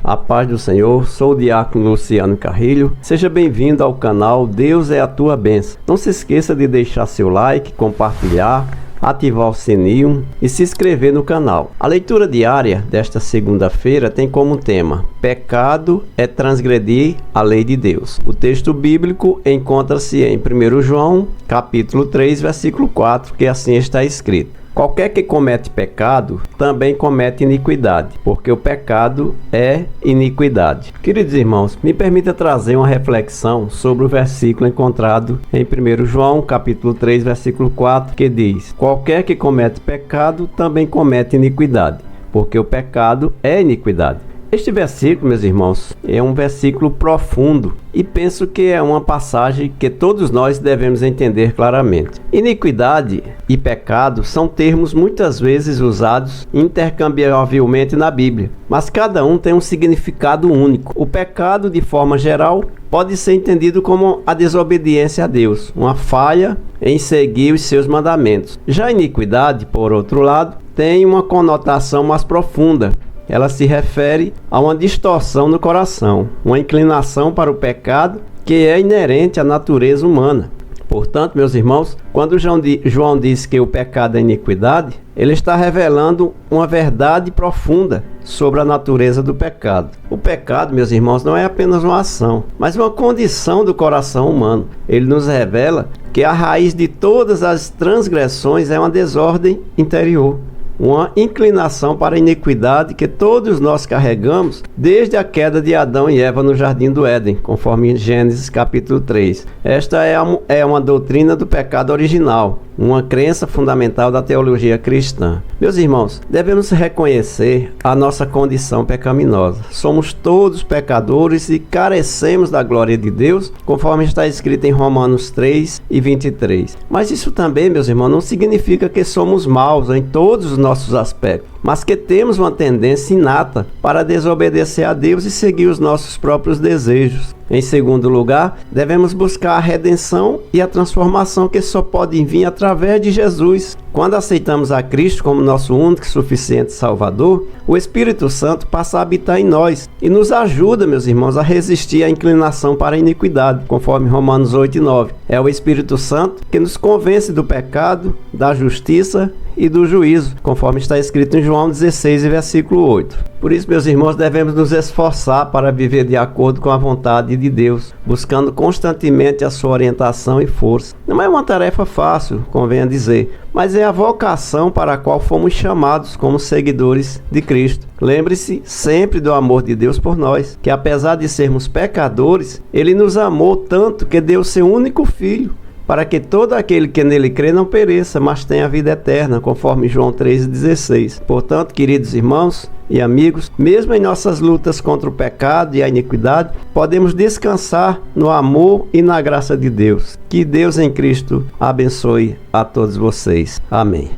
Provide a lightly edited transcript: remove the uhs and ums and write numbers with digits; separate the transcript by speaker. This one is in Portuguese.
Speaker 1: A paz do Senhor, sou o diácono Luciano Carrilho. Seja bem-vindo ao canal Deus é a Tua Bênção. Não se esqueça de deixar seu like, compartilhar, ativar o sininho e se inscrever no canal. A leitura diária desta segunda-feira tem como tema: pecado é transgredir a lei de Deus. O texto bíblico encontra-se em 1 João, capítulo 3, versículo 4, que assim está escrito: qualquer que comete pecado, também comete iniquidade, porque o pecado é iniquidade. Queridos irmãos, me permita trazer uma reflexão sobre o versículo encontrado em 1 João, capítulo 3, versículo 4, que diz: qualquer que comete pecado, também comete iniquidade, porque o pecado é iniquidade. Este versículo, meus irmãos, é um versículo profundo e penso que é uma passagem que todos nós devemos entender claramente. Iniquidade e pecado são termos muitas vezes usados intercambiavelmente na Bíblia, mas cada um tem um significado único. O pecado, de forma geral, pode ser entendido como a desobediência a Deus, uma falha em seguir os seus mandamentos. Já a iniquidade, por outro lado, tem uma conotação mais profunda. Ela se refere a uma distorção no coração, uma inclinação para o pecado que é inerente à natureza humana. Portanto, meus irmãos, quando João diz que o pecado é iniquidade, ele está revelando uma verdade profunda sobre a natureza do pecado. O pecado, meus irmãos, não é apenas uma ação, mas uma condição do coração humano. Ele nos revela que a raiz de todas as transgressões é uma desordem interior, uma inclinação para a iniquidade que todos nós carregamos desde a queda de Adão e Eva no Jardim do Éden, conforme em Gênesis capítulo 3. Esta é uma doutrina do pecado original, uma crença fundamental da teologia cristã. Meus irmãos, devemos reconhecer a nossa condição pecaminosa. Somos todos pecadores e carecemos da glória de Deus, conforme está escrito em Romanos 3 e 23. Mas isso também, meus irmãos, não significa que somos maus em todos os nossos aspectos, mas que temos uma tendência inata para desobedecer a Deus e seguir os nossos próprios desejos. Em segundo lugar, devemos buscar a redenção e a transformação que só pode vir através de Jesus. Quando aceitamos a Cristo como nosso único e suficiente Salvador, o Espírito Santo passa a habitar em nós e nos ajuda, meus irmãos, a resistir à inclinação para a iniquidade, conforme Romanos 8 e 9. É o Espírito Santo que nos convence do pecado, da justiça e do juízo, conforme está escrito em João 16, versículo 8. Por isso, meus irmãos, devemos nos esforçar para viver de acordo com a vontade de Deus, buscando constantemente a sua orientação e força. Não é uma tarefa fácil, convém dizer, mas é a vocação para a qual fomos chamados como seguidores de Cristo. Lembre-se sempre do amor de Deus por nós, que apesar de sermos pecadores, Ele nos amou tanto que deu seu único Filho, para que todo aquele que nele crê não pereça, mas tenha a vida eterna, conforme João 3,16. Portanto, queridos irmãos e amigos, mesmo em nossas lutas contra o pecado e a iniquidade, podemos descansar no amor e na graça de Deus. Que Deus em Cristo abençoe a todos vocês. Amém.